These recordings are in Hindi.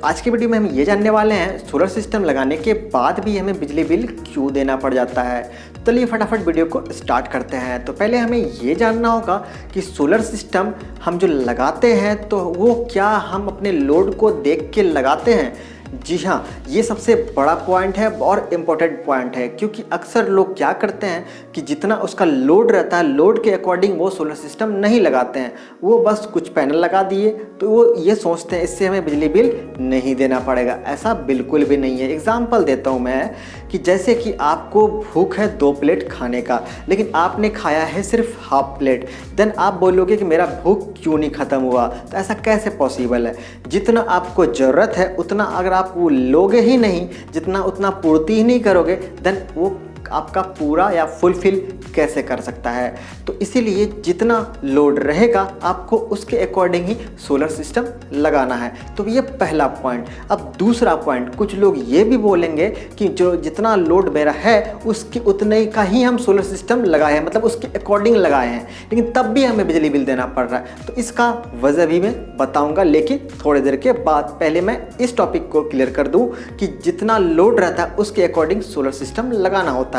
तो आज की वीडियो में हम ये जानने वाले हैं सोलर सिस्टम लगाने के बाद भी हमें बिजली बिल क्यों देना पड़ जाता है। तो चलिए फटाफट वीडियो को स्टार्ट करते हैं। तो पहले हमें ये जानना होगा कि सोलर सिस्टम हम जो लगाते हैं तो वो क्या हम अपने लोड को देख के लगाते हैं। जी हाँ, ये सबसे बड़ा पॉइंट है और इम्पोर्टेंट पॉइंट है, क्योंकि अक्सर लोग क्या करते हैं कि जितना उसका लोड रहता है लोड के अकॉर्डिंग वो सोलर सिस्टम नहीं लगाते हैं। वो बस कुछ पैनल लगा दिए तो वो ये सोचते हैं इससे हमें बिजली बिल नहीं देना पड़ेगा। ऐसा बिल्कुल भी नहीं है। एग्जाम्पल देता हूँ मैं कि जैसे कि आपको भूख है 2 प्लेट खाने का, लेकिन आपने खाया है सिर्फ हाफ प्लेट, देन आप बोलोगे कि मेरा भूख क्यों नहीं ख़त्म हुआ। तो ऐसा कैसे पॉसिबल है। जितना आपको ज़रूरत है उतना अगर आप वो लोगे ही नहीं, जितना उतना पूर्ति ही नहीं करोगे, देन वो आपका पूरा या फुलफिल कैसे कर सकता है। तो इसीलिए जितना लोड रहेगा आपको उसके अकॉर्डिंग ही सोलर सिस्टम लगाना है। तो ये पहला पॉइंट। अब दूसरा पॉइंट, कुछ लोग ये भी बोलेंगे कि जो जितना लोड मेरा है उसके उतने का ही हम सोलर सिस्टम लगाए हैं, मतलब उसके अकॉर्डिंग लगाए हैं, लेकिन तब भी हमें बिजली बिल देना पड़ रहा है। तो इसका वजह भी मैं बताऊंगा, लेकिन थोड़ी देर के बाद। पहले मैं इस टॉपिक को क्लियर कर दूं कि जितना लोड रहता है उसके अकॉर्डिंग सोलर सिस्टम लगाना होता है।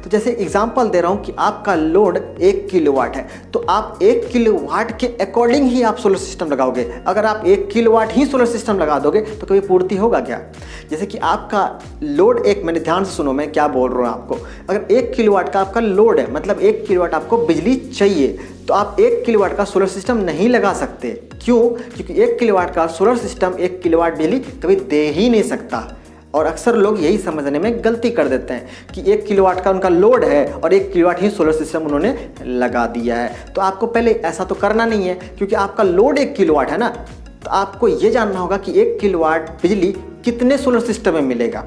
तो जैसे एग्जांपल दे रहा हूं कि आपका लोड 1 किलोवाट है, तो आप 1 किलोवाट के अकॉर्डिंग ही आप सोलर सिस्टम लगाओगे। अगर आप 1 किलोवाट ही सोलर सिस्टम लगा दोगे तो कभी पूर्ति होगा क्या। जैसे कि आपका लोड मैंने ध्यान से सुनो मैं क्या बोल रहा हूं आपको। अगर 1 किलोवाट का आपका लोड है, मतलब 1 किलोवाट आपको बिजली चाहिए, तो आप 1 किलोवाट का सोलर सिस्टम नहीं लगा सकते। क्यों? क्योंकि 1 किलोवाट का सोलर सिस्टम 1 किलोवाट बिजली कभी दे ही नहीं सकता। और अक्सर लोग यही समझने में गलती कर देते हैं कि 1 किलोवाट का उनका लोड है और 1 किलोवाट ही सोलर सिस्टम उन्होंने लगा दिया है। तो आपको पहले ऐसा तो करना नहीं है, क्योंकि आपका लोड 1 किलोवाट है ना। तो आपको ये जानना होगा कि 1 किलोवाट बिजली कितने सोलर सिस्टम में मिलेगा।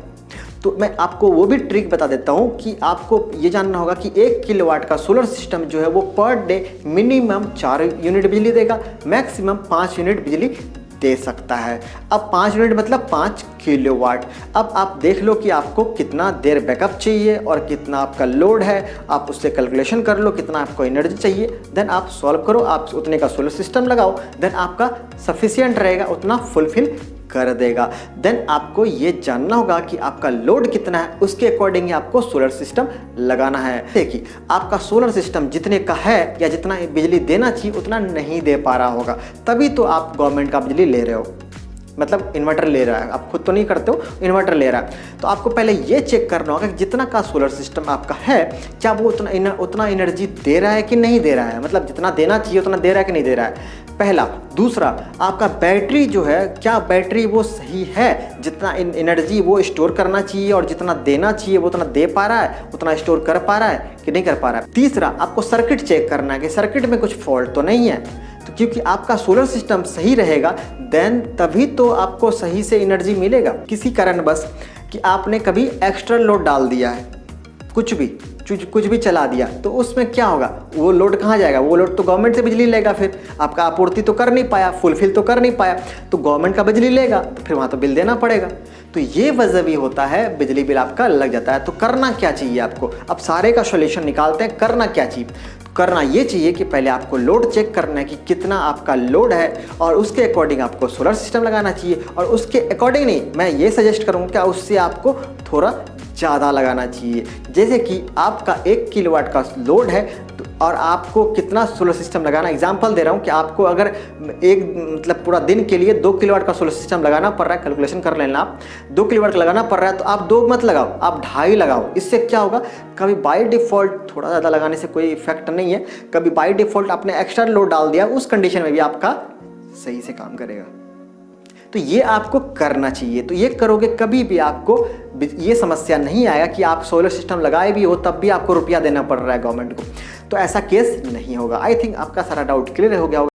तो मैं आपको वो भी ट्रिक बता देता हूँ कि आपको ये जानना होगा कि 1 किलोवाट का सोलर सिस्टम जो है वो पर डे मिनिमम 4 यूनिट बिजली देगा, मैक्सिमम 5 यूनिट बिजली दे सकता है। अब 5 यूनिट मतलब 5 किलोवाट। अब आप देख लो कि आपको कितना देर बैकअप चाहिए और कितना आपका लोड है। आप उससे कैलकुलेशन कर लो कितना आपको एनर्जी चाहिए, देन आप सॉल्व करो, आप उतने का सोलर सिस्टम लगाओ, देन आपका सफिशिएंट रहेगा, उतना फुलफिल कर देगा। देन आपको ये जानना होगा कि आपका लोड कितना है, उसके अकॉर्डिंग ही आपको सोलर सिस्टम लगाना है। देखिए आपका सोलर सिस्टम जितने का है या जितना बिजली देना चाहिए उतना नहीं दे पा रहा होगा, तभी तो आप गवर्नमेंट का बिजली ले रहे हो, मतलब इन्वर्टर ले रहा है। आप खुद तो नहीं करते हो, इन्वर्टर ले रहा है। तो आपको पहले ये चेक करना होगा कि जितना का सोलर सिस्टम आपका है क्या वो उतना एनर्जी दे रहा है कि नहीं दे रहा है, मतलब जितना देना चाहिए उतना दे रहा है कि नहीं दे रहा है, पहला। दूसरा, आपका बैटरी जो है, क्या बैटरी वो सही है, जितना एनर्जी वो स्टोर करना चाहिए और जितना देना चाहिए वो उतना दे पा रहा है, उतना स्टोर कर पा रहा है कि नहीं कर पा रहा है। तीसरा, आपको सर्किट चेक करना है कि सर्किट में कुछ फॉल्ट तो नहीं है। तो क्योंकि आपका सोलर सिस्टम सही रहेगा देन तभी तो आपको सही से एनर्जी मिलेगा। किसी कारण बस कि आपने कभी एक्स्ट्रा लोड डाल दिया है, कुछ भी चला दिया, तो उसमें क्या होगा, वो लोड कहाँ जाएगा। वो लोड तो गवर्नमेंट से बिजली लेगा, फिर आपका आपूर्ति तो कर नहीं पाया, फुलफिल तो कर नहीं पाया, तो गवर्नमेंट का बिजली लेगा, तो फिर वहाँ तो बिल देना पड़ेगा। तो ये वजह भी होता है, बिजली बिल आपका लग जाता है। तो करना क्या चाहिए आपको, अब सारे का सॉल्यूशन निकालते हैं। करना क्या चाहिए, करना ये चाहिए कि पहले आपको लोड चेक करना है कि कितना आपका लोड है और उसके अकॉर्डिंग आपको सोलर सिस्टम लगाना चाहिए। और उसके अकॉर्डिंग नहीं, मैं ये सजेस्ट करूँगा कि उससे आपको थोड़ा ज़्यादा लगाना चाहिए। जैसे कि आपका 1 किलोवाट का लोड है और आपको कितना सोलर सिस्टम लगाना, एग्जांपल दे रहा हूँ कि आपको अगर मतलब पूरा दिन के लिए 2 किलोवाट का सोलर सिस्टम लगाना पड़ रहा है, कैलकुलेशन कर लेना आप, 2 किलोवाट का लगाना पड़ रहा है, तो आप 2 मत लगाओ, आप 2.5 लगाओ। इससे क्या होगा, कभी बाय डिफ़ॉल्ट थोड़ा ज़्यादा लगाने से कोई इफेक्ट नहीं है, कभी बाय डिफ़ॉल्ट आपने एक्स्ट्रा लोड डाल दिया, उस कंडीशन में भी आपका सही से काम करेगा। तो ये आपको करना चाहिए। तो ये करोगे कभी भी आपको ये समस्या नहीं आएगा कि आप सोलर सिस्टम लगाए भी हो तब भी आपको रुपया देना पड़ रहा है गवर्नमेंट को। तो ऐसा केस नहीं होगा। आई थिंक आपका सारा डाउट क्लियर हो गया होगा।